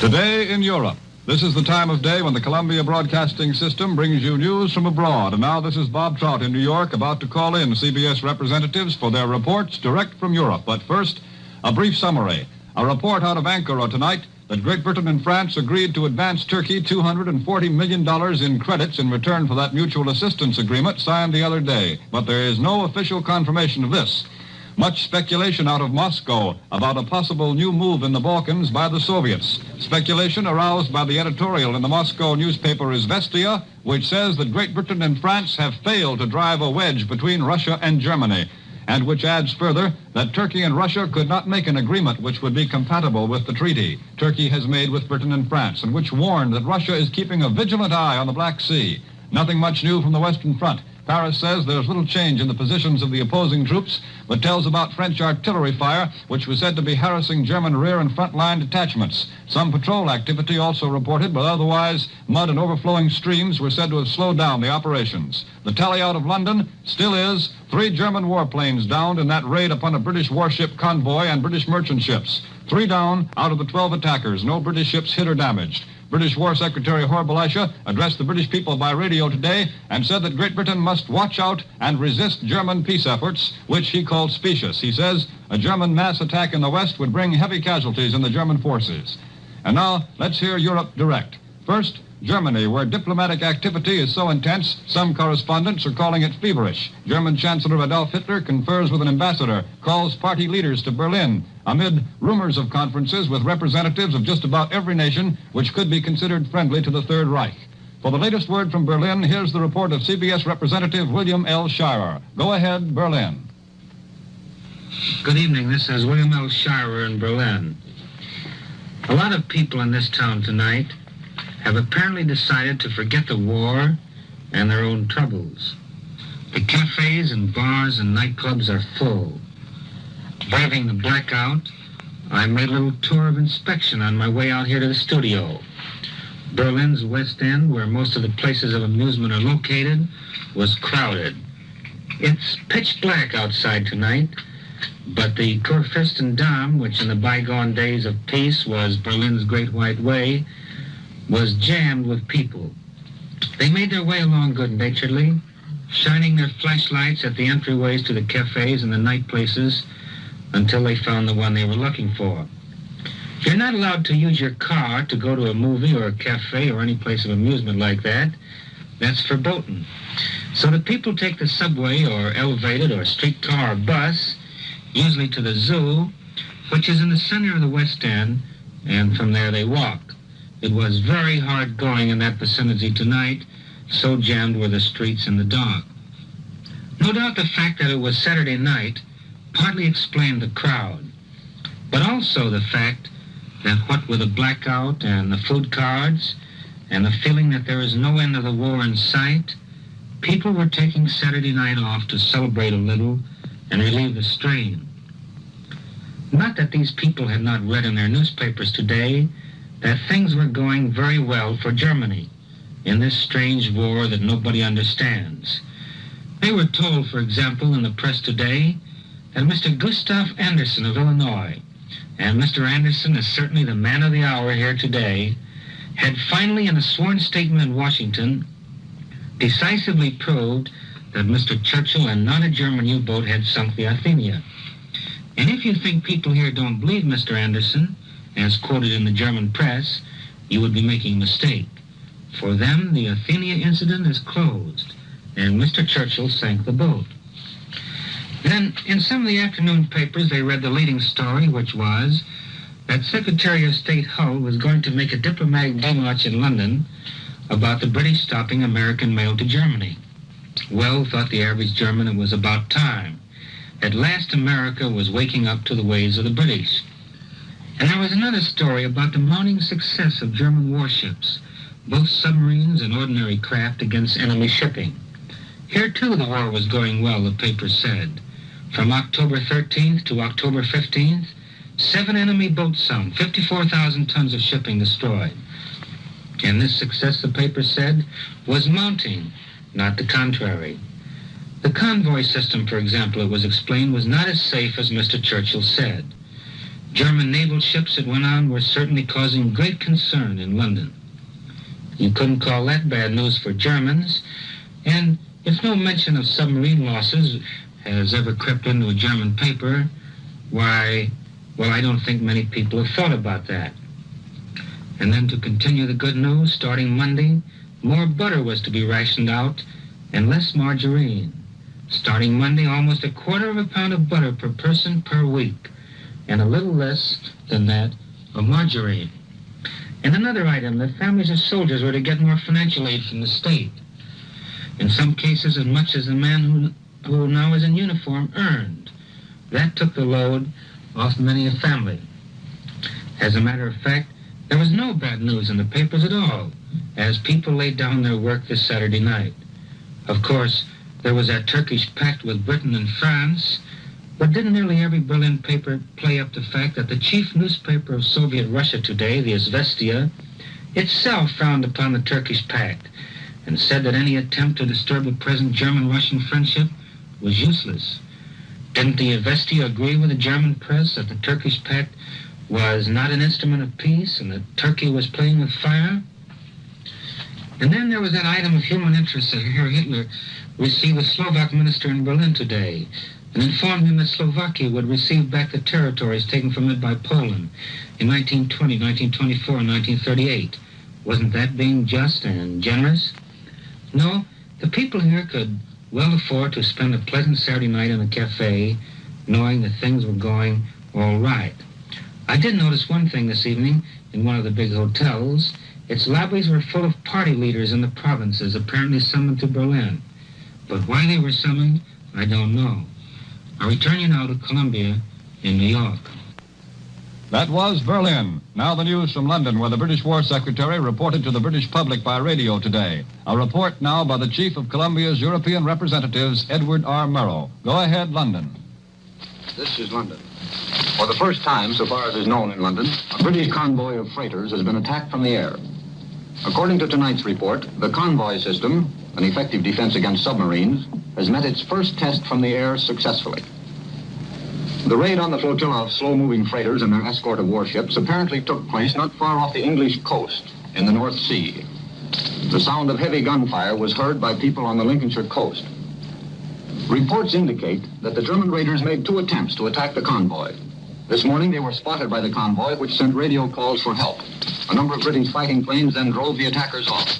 Today in Europe. This is the time of day when the Columbia Broadcasting System brings you news from abroad. And now this is Bob Trout in New York about to call in CBS representatives for their reports direct from Europe. But first, a brief summary. A report out of Ankara tonight that Great Britain and France agreed to advance Turkey $240 million in credits in return for that mutual assistance agreement signed the other day. But there is no official confirmation of this. Much speculation out of Moscow about a possible new move in the Balkans by the Soviets. Speculation aroused by the editorial in the Moscow newspaper Izvestia, which says that Great Britain and France have failed to drive a wedge between Russia and Germany, and which adds further that Turkey and Russia could not make an agreement which would be compatible with the treaty Turkey has made with Britain and France, and which warned that Russia is keeping a vigilant eye on the Black Sea. Nothing much new from the Western Front. Paris says there's little change in the positions of the opposing troops, but tells about French artillery fire, which was said to be harassing German rear and front line detachments. Some patrol activity also reported, but otherwise mud and overflowing streams were said to have slowed down the operations. The tally out of London still is 3 German warplanes downed in that raid upon a British warship convoy and British merchant ships. 3 down out of the 12 attackers. No British ships hit or damaged. British War Secretary Horb Elisha addressed the British people by radio today and said that Great Britain must watch out and resist German peace efforts, which he called specious. He says a German mass attack in the West would bring heavy casualties in the German forces. And now, let's hear Europe direct. First, Germany, where diplomatic activity is so intense, some correspondents are calling it feverish. German Chancellor Adolf Hitler confers with an ambassador, calls party leaders to Berlin, amid rumors of conferences with representatives of just about every nation which could be considered friendly to the Third Reich. For the latest word from Berlin, here's the report of CBS Representative William L. Shirer. Go ahead, Berlin. Good evening. This is William L. Shirer in Berlin. A lot of people in this town tonight have apparently decided to forget the war and their own troubles. The cafes and bars and nightclubs are full. Braving the blackout, I made a little tour of inspection on my way out here to the studio. Berlin's West End, where most of the places of amusement are located, was crowded. It's pitch black outside tonight, but the Kurfürstendamm, which in the bygone days of peace was Berlin's Great White Way, was jammed with people. They made their way along good-naturedly, shining their flashlights at the entryways to the cafes and the night places until they found the one they were looking for. You're not allowed to use your car to go to a movie or a cafe or any place of amusement like that. That's verboten. So the people take the subway or elevated or streetcar or bus, usually to the zoo, which is in the center of the West End, and from there they walk. It was very hard going in that vicinity tonight, so jammed were the streets in the dark. No doubt the fact that it was Saturday night partly explained the crowd, but also the fact that what with the blackout and the food cards and the feeling that there is no end of the war in sight, people were taking Saturday night off to celebrate a little and relieve the strain. Not that these people had not read in their newspapers today that things were going very well for Germany in this strange war that nobody understands. They were told, for example, in the press today, that Mr. Gustav Anderson of Illinois, and Mr. Anderson is certainly the man of the hour here today, had finally, in a sworn statement in Washington, decisively proved that Mr. Churchill and not a German U-boat had sunk the Athenia. And if you think people here don't believe Mr. Anderson, as quoted in the German press, you would be making a mistake. For them, the Athenia incident is closed, and Mr. Churchill sank the boat. Then, in some of the afternoon papers, they read the leading story, which was that Secretary of State Hull was going to make a diplomatic demarche in London about the British stopping American mail to Germany. Well, thought the average German, it was about time. At last, America was waking up to the ways of the British. And there was another story about the mounting success of German warships, both submarines and ordinary craft, against enemy shipping. Here, too, the war was going well, the paper said. From October 13th to October 15th, 7 enemy boats sunk, 54,000 tons of shipping destroyed. And this success, the paper said, was mounting, not the contrary. The convoy system, for example, it was explained, was not as safe as Mr. Churchill said. German naval ships that went on were certainly causing great concern in London. You couldn't call that bad news for Germans, and if no mention of submarine losses has ever crept into a German paper, why, well, I don't think many people have thought about that. And then to continue the good news, starting Monday, more butter was to be rationed out and less margarine. Starting Monday, almost a quarter of a pound of butter per person per week, and a little less than that of margarine. And another item, that families of soldiers were to get more financial aid from the state. In some cases, as much as the man who now is in uniform earned. That took the load off many a family. As a matter of fact, there was no bad news in the papers at all, as people laid down their work this Saturday night. Of course, there was that Turkish pact with Britain and France, but didn't nearly every Berlin paper play up the fact that the chief newspaper of Soviet Russia today, the Izvestia, itself frowned upon the Turkish pact and said that any attempt to disturb the present German-Russian friendship was useless? Didn't the Izvestia agree with the German press that the Turkish pact was not an instrument of peace and that Turkey was playing with fire? And then there was that item of human interest that Herr Hitler received a Slovak minister in Berlin today and informed him that Slovakia would receive back the territories taken from it by Poland in 1920, 1924, and 1938. Wasn't that being just and generous? No, the people here could well afford to spend a pleasant Saturday night in a cafe knowing that things were going all right. I did notice one thing this evening in one of the big hotels. Its lobbies were full of party leaders in the provinces, apparently summoned to Berlin. But why they were summoned, I don't know. I return you now to Columbia in New York. That was Berlin. Now the news from London, where the British War Secretary reported to the British public by radio today. A report now by the Chief of Columbia's European Representatives, Edward R. Murrow. Go ahead, London. This is London. For the first time, so far as is known in London, a British convoy of freighters has been attacked from the air. According to tonight's report, the convoy system, an effective defense against submarines, has met its first test from the air successfully. The raid on the flotilla of slow-moving freighters and their escort of warships apparently took place not far off the English coast in the North Sea. The sound of heavy gunfire was heard by people on the Lincolnshire coast. Reports indicate that the German raiders made 2 attempts to attack the convoy. This morning they were spotted by the convoy, which sent radio calls for help. A number of British fighting planes then drove the attackers off.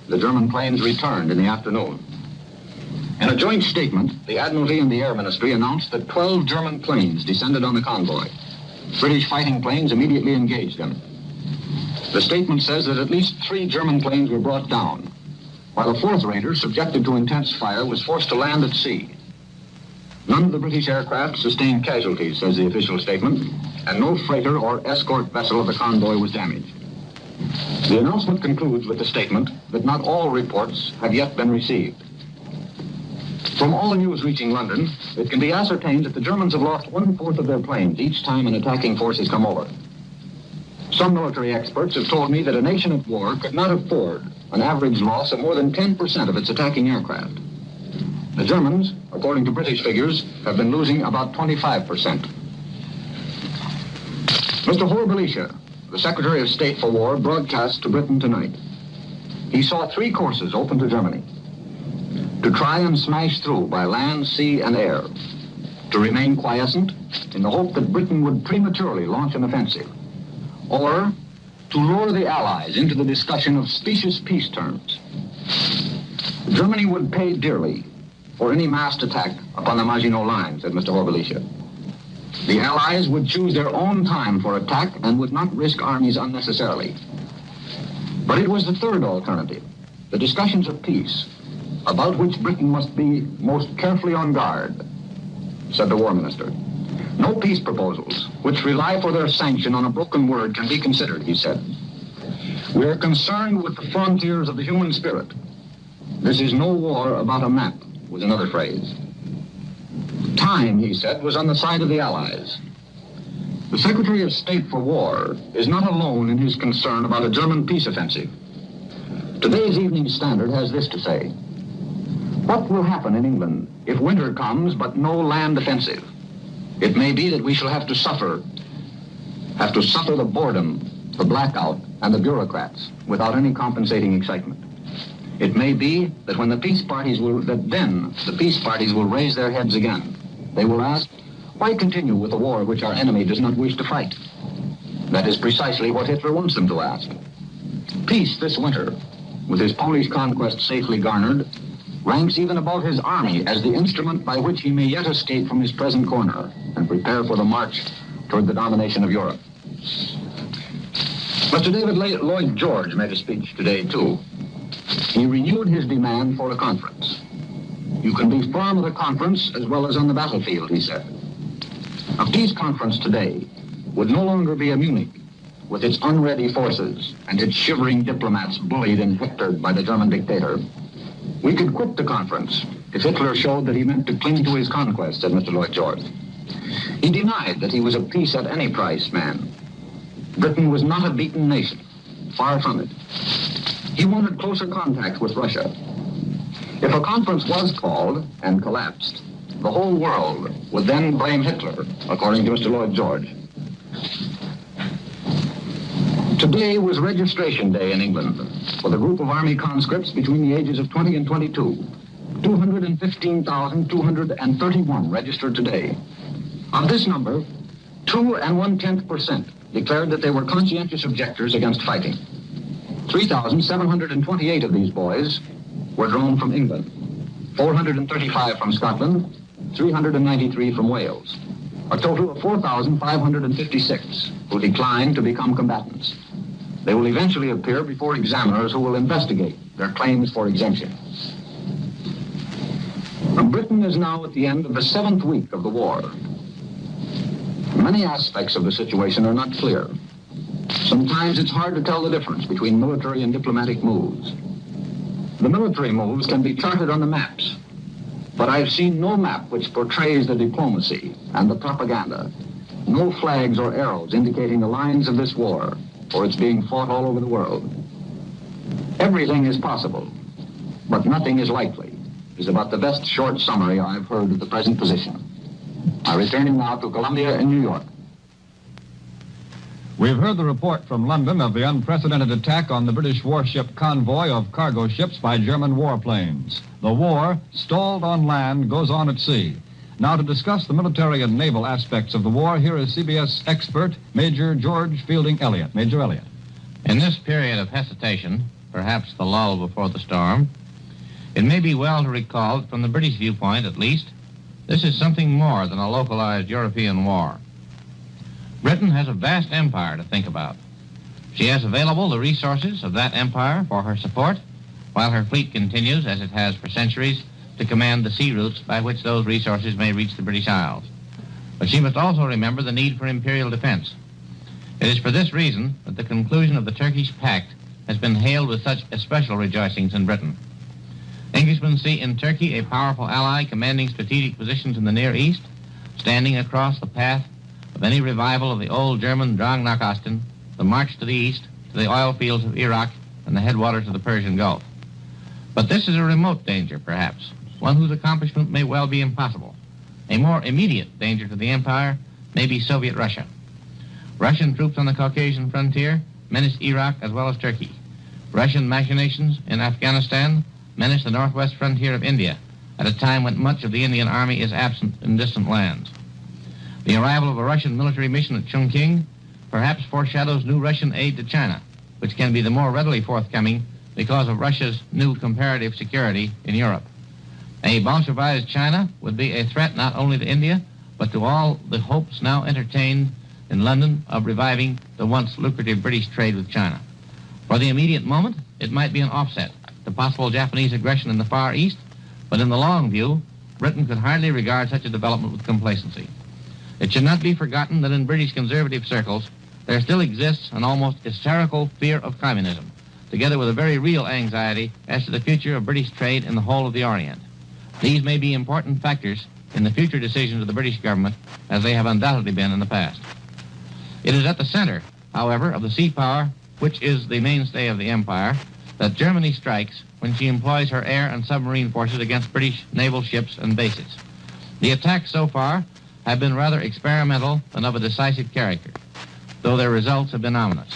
The German planes returned in the afternoon. In a joint statement, the Admiralty and the Air Ministry announced that 12 German planes descended on the convoy. British fighting planes immediately engaged them. The statement says that at least 3 German planes were brought down, while a 4th raider, subjected to intense fire, was forced to land at sea. None of the British aircraft sustained casualties, says the official statement, and no freighter or escort vessel of the convoy was damaged. The announcement concludes with the statement that not all reports have yet been received. From all the news reaching London, it can be ascertained that the Germans have lost 1/4 of their planes each time an attacking force has come over. Some military experts have told me that a nation at war could not afford an average loss of more than 10% of its attacking aircraft. The Germans, according to British figures, have been losing about 25%. Mr. Horbelisha, the Secretary of State for War, broadcast to Britain tonight. He saw 3 courses open to Germany: to try and smash through by land, sea, and air, to remain quiescent in the hope that Britain would prematurely launch an offensive, or to lure the Allies into the discussion of specious peace terms. Germany would pay dearly for any massed attack upon the Maginot Line, said Mr. Horbelisha. The Allies would choose their own time for attack and would not risk armies unnecessarily. But it was the third alternative, the discussions of peace, about which Britain must be most carefully on guard, said the War Minister. No peace proposals, which rely for their sanction on a broken word, can be considered, he said. We are concerned with the frontiers of the human spirit. This is no war about a map, was another phrase. Time, he said, was on the side of the Allies. The Secretary of State for War is not alone in his concern about a German peace offensive. Today's Evening Standard has this to say: what will happen in England if winter comes but no land offensive? It may be that we shall have to suffer have to suffer the boredom, the blackout, and the bureaucrats without any compensating excitement. It may be that when the peace parties will raise their heads again. They will ask, why continue with a war which our enemy does not wish to fight? That is precisely what Hitler wants them to ask. Peace this winter, with his Polish conquest safely garnered, ranks even above his army as the instrument by which he may yet escape from his present corner and prepare for the march toward the domination of Europe. Mr. David Lloyd George made a speech today, too. He renewed his demand for a conference. You can be firm at a conference as well as on the battlefield, he said. A peace conference today would no longer be a Munich with its unready forces and its shivering diplomats bullied and hectored by the German dictator. We could quit the conference if Hitler showed that he meant to cling to his conquest, said Mr. Lloyd George. He denied that he was a peace at any price man. Britain was not a beaten nation. Far from it. He wanted closer contact with Russia. If a conference was called and collapsed, the whole world would then blame Hitler, according to Mr. Lloyd George. Today was registration day in England for the group of army conscripts between the ages of 20 and 22. 215,231 registered today. Of this number, 2 1/10% declared that they were conscientious objectors against fighting. 3,728 of these boys were drawn from England, 435 from Scotland, 393 from Wales. A total of 4,556 who declined to become combatants. They will eventually appear before examiners who will investigate their claims for exemption. Britain is now at the end of the 7th week of the war. Many aspects of the situation are not clear. Sometimes it's hard to tell the difference between military and diplomatic moves. The military moves can be charted on the maps, but I've seen no map which portrays the diplomacy and the propaganda. No flags or arrows indicating the lines of this war, for it's being fought all over the world. Everything is possible, but nothing is likely, is about the best short summary I've heard of the present position. I'm returning now to Columbia in New York. We've heard the report from London of the unprecedented attack on the British warship convoy of cargo ships by German warplanes. The war, stalled on land, goes on at sea. Now to discuss the military and naval aspects of the war, here is CBS expert Major George Fielding Elliott. Major Elliott. In this period of hesitation, perhaps the lull before the storm, it may be well to recall that from the British viewpoint at least, this is something more than a localized European war. Britain has a vast empire to think about. She has available the resources of that empire for her support, while her fleet continues, as it has for centuries, to command the sea routes by which those resources may reach the British Isles. But she must also remember the need for imperial defense. It is for this reason that the conclusion of the Turkish Pact has been hailed with such especial rejoicings in Britain. Englishmen see in Turkey a powerful ally commanding strategic positions in the Near East, standing across the path of any revival of the old German Drang nach Osten, the march to the east, to the oil fields of Iraq and the headwaters of the Persian Gulf. But this is a remote danger, perhaps, one whose accomplishment may well be impossible. A more immediate danger to the empire may be Soviet Russia. Russian troops on the Caucasian frontier menace Iraq as well as Turkey. Russian machinations in Afghanistan menace the northwest frontier of India at a time when much of the Indian army is absent in distant lands. The arrival of a Russian military mission at Chongqing perhaps foreshadows new Russian aid to China, which can be the more readily forthcoming because of Russia's new comparative security in Europe. A Bolshevized China would be a threat not only to India, but to all the hopes now entertained in London of reviving the once lucrative British trade with China. For the immediate moment, it might be an offset to possible Japanese aggression in the Far East, but in the long view, Britain could hardly regard such a development with complacency. It should not be forgotten that in British conservative circles, there still exists an almost hysterical fear of communism, together with a very real anxiety as to the future of British trade in the whole of the Orient. These may be important factors in the future decisions of the British government, as they have undoubtedly been in the past. It is at the center, however, of the sea power, which is the mainstay of the empire, that Germany strikes when she employs her air and submarine forces against British naval ships and bases. The attacks so far have been rather experimental than of a decisive character. though their results have been ominous.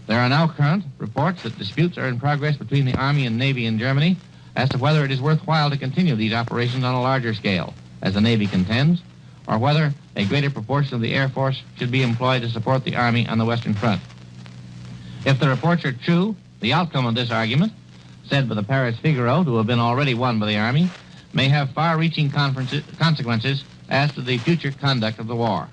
There are now current reports that disputes are in progress between the Army and Navy in Germany as to whether it is worthwhile to continue these operations on a larger scale, as the Navy contends, or whether a greater proportion of the Air Force should be employed to support the Army on the Western Front. If the reports are true, the outcome of this argument, said by the Paris Figaro to have been already won by the Army, may have far-reaching consequences as to the future conduct of the war.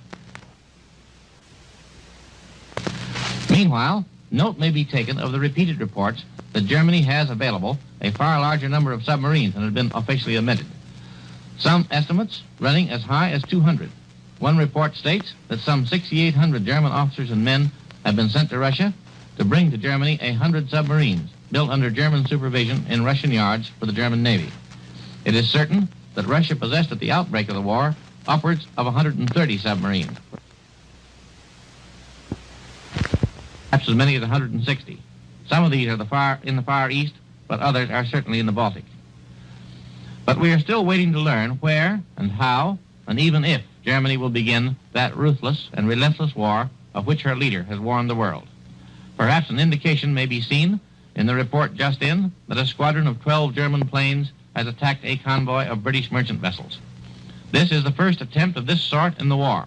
Meanwhile, note may be taken of the repeated reports that Germany has available a far larger number of submarines than had been officially admitted. Some estimates running as high as 200. One report states that some 6,800 German officers and men have been sent to Russia to bring to Germany 100 submarines built under German supervision in Russian yards for the German Navy. It is certain that Russia possessed at the outbreak of the war upwards of 130 submarines, perhaps as many as 160. Some of these are in the Far East, but others are certainly in the Baltic. But we are still waiting to learn where and how, and even if, Germany will begin that ruthless and relentless war of which her leader has warned the world. Perhaps an indication may be seen in the report just in that a squadron of 12 German planes has attacked a convoy of British merchant vessels. This is the first attempt of this sort in the war.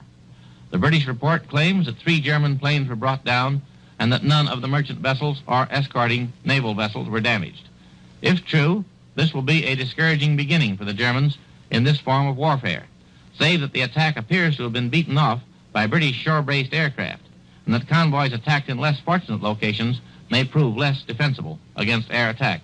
The British report claims that 3 German planes were brought down and that none of the merchant vessels or escorting naval vessels were damaged. If true, this will be a discouraging beginning for the Germans in this form of warfare, save that the attack appears to have been beaten off by British shore-based aircraft, and that convoys attacked in less fortunate locations may prove less defensible against air attack.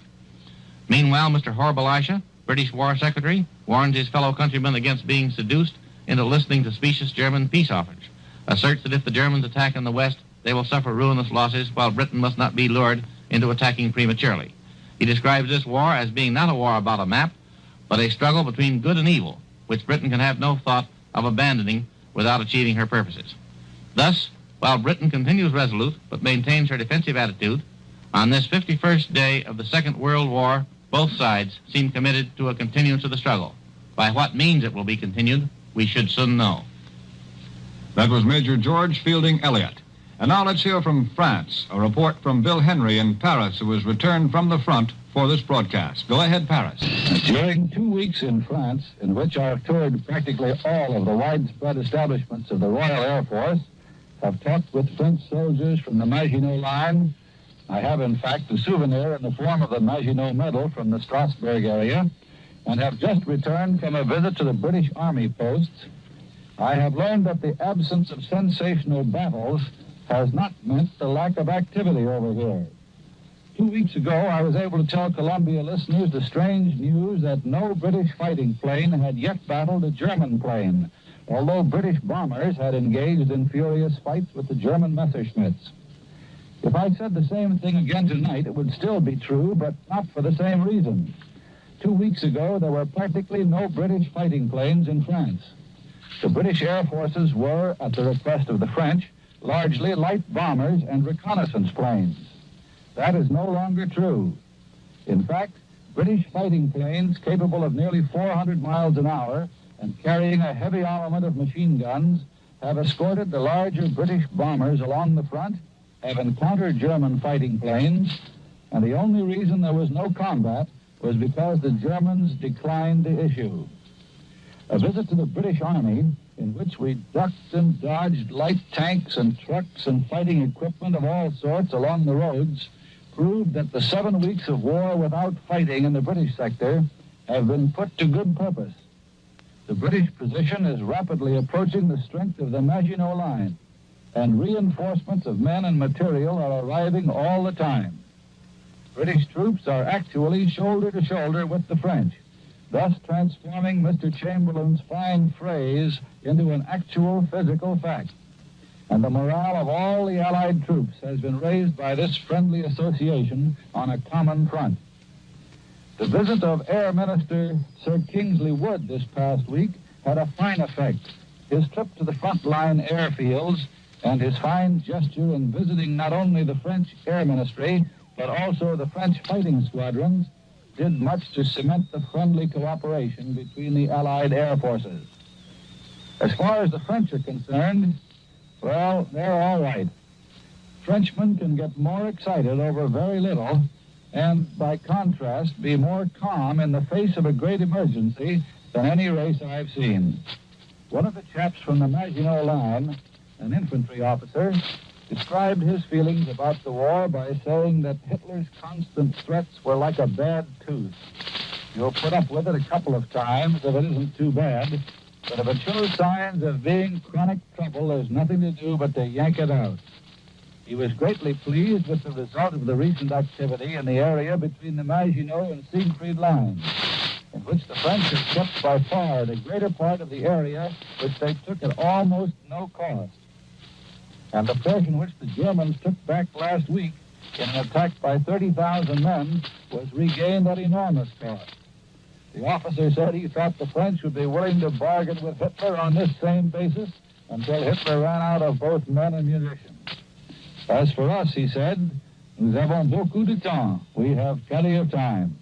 Meanwhile, Mr. Horb-Elisha, British War Secretary, warns his fellow countrymen against being seduced into listening to specious German peace offers, asserts that if the Germans attack in the West, they will suffer ruinous losses, while Britain must not be lured into attacking prematurely. He describes this war as being not a war about a map, but a struggle between good and evil, which Britain can have no thought of abandoning without achieving her purposes. Thus, while Britain continues resolute but maintains her defensive attitude, on this 51st day of the Second World War, both sides seem committed to a continuance of the struggle. By what means it will be continued, we should soon know. That was Major George Fielding Elliott. And now let's hear from France, a report from Bill Henry in Paris, who has returned from the front for this broadcast. Go ahead, Paris. During 2 weeks in France, in which I have toured practically all of the widespread establishments of the Royal Air Force, have talked with French soldiers from the Maginot Line. I have, in fact, a souvenir in the form of the Maginot Medal from the Strasbourg area, and have just returned from a visit to the British Army posts. I have learned that the absence of sensational battles has not meant the lack of activity over here. 2 weeks ago, I was able to tell Columbia listeners the strange news that no British fighting plane had yet battled a German plane, although British bombers had engaged in furious fights with the German Messerschmitts. If I said the same thing again tonight, it would still be true, but not for the same reason. 2 weeks ago, there were practically no British fighting planes in France. The British Air Forces were, at the request of the French, largely light bombers and reconnaissance planes. That is no longer true. In fact, British fighting planes capable of nearly 400 miles an hour and carrying a heavy armament of machine guns have escorted the larger British bombers along the front, have encountered German fighting planes, and the only reason there was no combat was because the Germans declined the issue. A visit to the British Army, in which we ducked and dodged light tanks and trucks and fighting equipment of all sorts along the roads, proved that the 7 weeks of war without fighting in the British sector have been put to good purpose. The British position is rapidly approaching the strength of the Maginot Line, and reinforcements of men and material are arriving all the time. British troops are actually shoulder to shoulder with the French, thus transforming Mr. Chamberlain's fine phrase into an actual physical fact. And the morale of all the Allied troops has been raised by this friendly association on a common front. The visit of Air Minister Sir Kingsley Wood this past week had a fine effect. His trip to the front-line airfields and his fine gesture in visiting not only the French Air Ministry, but also the French fighting squadrons, did much to cement the friendly cooperation between the Allied air forces. As far as the French are concerned, well, they're all right. Frenchmen can get more excited over very little and, by contrast, be more calm in the face of a great emergency than any race I've seen. One of the chaps from the Maginot Line, an infantry officer, described his feelings about the war by saying that Hitler's constant threats were like a bad tooth. You'll put up with it a couple of times if it isn't too bad, but if it shows signs of being chronic trouble, there's nothing to do but to yank it out. He was greatly pleased with the result of the recent activity in the area between the Maginot and Siegfried lines, in which the French have kept by far the greater part of the area which they took at almost no cost. And the portion which the Germans took back last week in an attack by 30,000 men was regained at enormous cost. The officer said he thought the French would be willing to bargain with Hitler on this same basis until Hitler ran out of both men and munitions. As for us, he said, nous avons beaucoup de temps. We have plenty of time.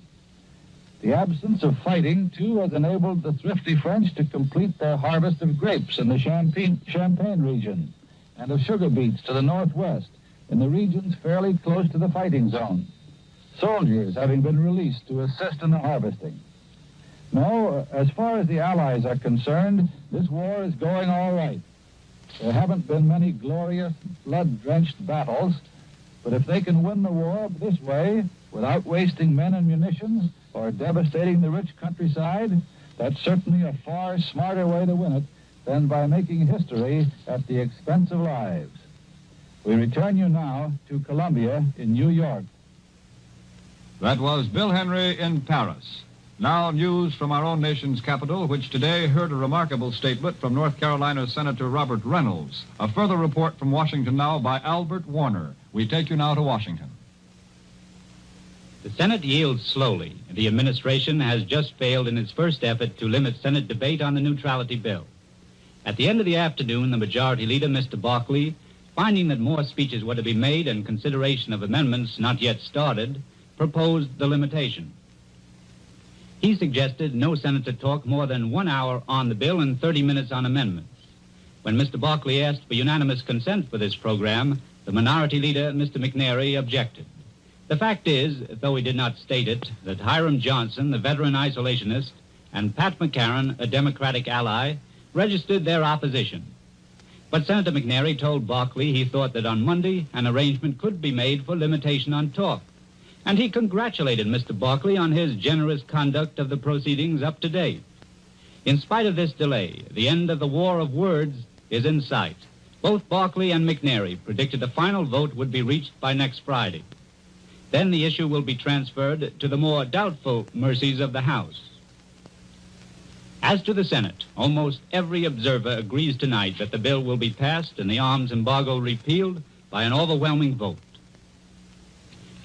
The absence of fighting, too, has enabled the thrifty French to complete their harvest of grapes in the Champagne region and of sugar beets to the northwest, in the regions fairly close to the fighting zone, soldiers having been released to assist in the harvesting. No, as far as the Allies are concerned, this war is going all right. There haven't been many glorious, blood-drenched battles, but if they can win the war this way, without wasting men and munitions or devastating the rich countryside, that's certainly a far smarter way to win it than by making history at the expense of lives. We return you now to Columbia in New York. That was Bill Henry in Paris. Now news from our own nation's capital, which today heard a remarkable statement from North Carolina Senator Robert Reynolds. A further report from Washington now by Albert Warner. We take you now to Washington. The Senate yields slowly, and the administration has just failed in its first effort to limit Senate debate on the neutrality bill. At the end of the afternoon, the Majority Leader, Mr. Barkley, finding that more speeches were to be made and consideration of amendments not yet started, proposed the limitation. He suggested no senator talk more than 1 hour on the bill and 30 minutes on amendments. When Mr. Barkley asked for unanimous consent for this program, the Minority Leader, Mr. McNary, objected. The fact is, though he did not state it, that Hiram Johnson, the veteran isolationist, and Pat McCarran, a Democratic ally, registered their opposition. But Senator McNary told Barkley he thought that on Monday an arrangement could be made for limitation on talk. And he congratulated Mr. Barkley on his generous conduct of the proceedings up to date. In spite of this delay, the end of the war of words is in sight. Both Barkley and McNary predicted a final vote would be reached by next Friday. Then the issue will be transferred to the more doubtful mercies of the House. As to the Senate, almost every observer agrees tonight that the bill will be passed and the arms embargo repealed by an overwhelming vote.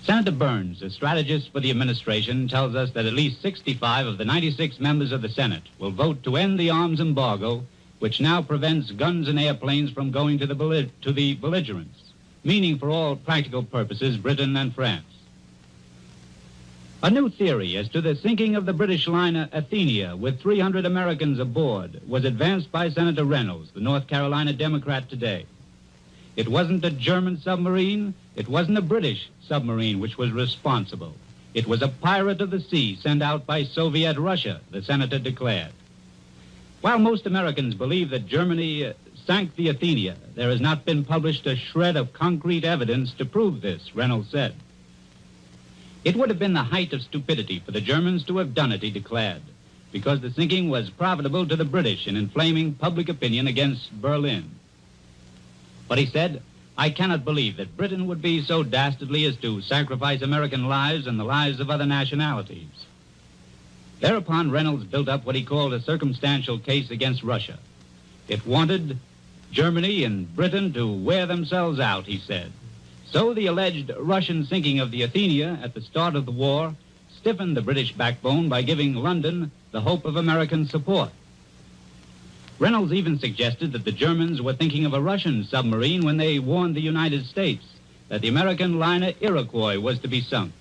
Senator Burns, a strategist for the administration, tells us that at least 65 of the 96 members of the Senate will vote to end the arms embargo, which now prevents guns and airplanes from going to the belligerents, meaning for all practical purposes Britain and France. A new theory as to the sinking of the British liner Athenia with 300 Americans aboard was advanced by Senator Reynolds, the North Carolina Democrat, today. It wasn't a German submarine, it wasn't a British submarine which was responsible. It was a pirate of the sea sent out by Soviet Russia, the senator declared. While most Americans believe that Germany sank the Athenia, there has not been published a shred of concrete evidence to prove this, Reynolds said. It would have been the height of stupidity for the Germans to have done it, he declared, because the sinking was profitable to the British in inflaming public opinion against Berlin. But he said, I cannot believe that Britain would be so dastardly as to sacrifice American lives and the lives of other nationalities. Thereupon, Reynolds built up what he called a circumstantial case against Russia. It wanted Germany and Britain to wear themselves out, he said. So the alleged Russian sinking of the Athenia at the start of the war stiffened the British backbone by giving London the hope of American support. Reynolds even suggested that the Germans were thinking of a Russian submarine when they warned the United States that the American liner Iroquois was to be sunk.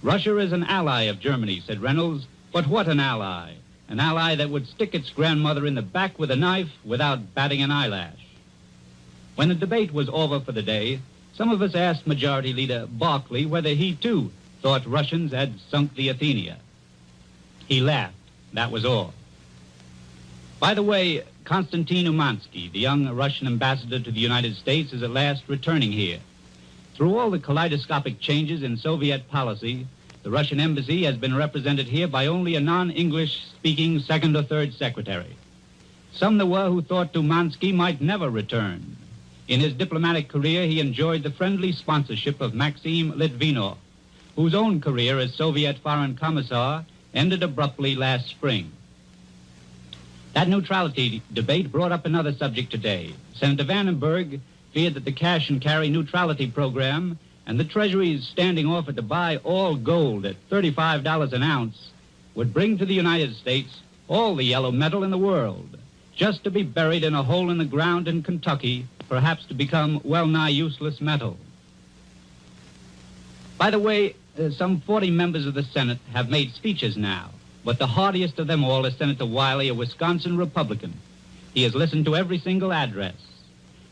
Russia is an ally of Germany, said Reynolds, but what an ally? An ally that would stick its grandmother in the back with a knife without batting an eyelash. When the debate was over for the day, some of us asked Majority Leader Barclay whether he, too, thought Russians had sunk the Athenia. He laughed. That was all. By the way, Konstantin Umansky, the young Russian ambassador to the United States, is at last returning here. Through all the kaleidoscopic changes in Soviet policy, the Russian embassy has been represented here by only a non-English speaking second or third secretary. Some there were who thought Umansky might never return. In his diplomatic career, he enjoyed the friendly sponsorship of Maxim Litvinov, whose own career as Soviet foreign commissar ended abruptly last spring. That neutrality debate brought up another subject today. Senator Vandenberg feared that the cash and carry neutrality program and the Treasury's standing offer to buy all gold at $35 an ounce would bring to the United States all the yellow metal in the world, just to be buried in a hole in the ground in Kentucky, perhaps to become well-nigh useless metal. By the way, some 40 members of the Senate have made speeches now, but the heartiest of them all is Senator Wiley, a Wisconsin Republican. He has listened to every single address.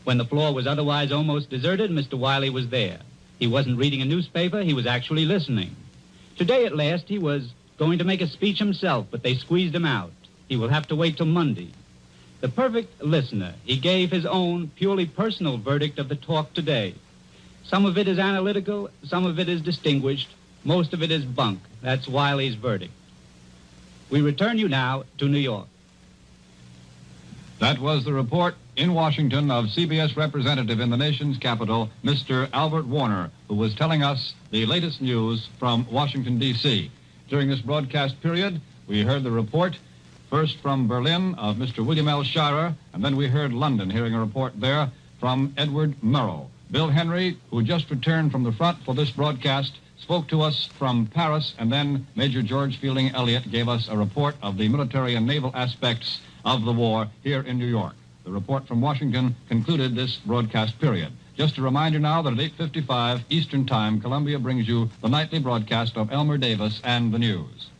When the floor was otherwise almost deserted, Mr. Wiley was there. He wasn't reading a newspaper, he was actually listening. Today, at last, he was going to make a speech himself, but they squeezed him out. He will have to wait till Monday. The perfect listener, he gave his own purely personal verdict of the talk today. Some of it is analytical, some of it is distinguished, most of it is bunk. That's Wiley's verdict. We return you now to New York. That was the report in Washington of CBS representative in the nation's capital, Mr. Albert Warner, who was telling us the latest news from Washington, D.C. During this broadcast period, we heard the report first from Berlin of Mr. William L. Shirer, and then we heard London, hearing a report there from Edward Murrow. Bill Henry, who just returned from the front for this broadcast, spoke to us from Paris, and then Major George Fielding Elliott gave us a report of the military and naval aspects of the war here in New York. The report from Washington concluded this broadcast period. Just a reminder now that at 8:55 Eastern Time, Columbia brings you the nightly broadcast of Elmer Davis and the news.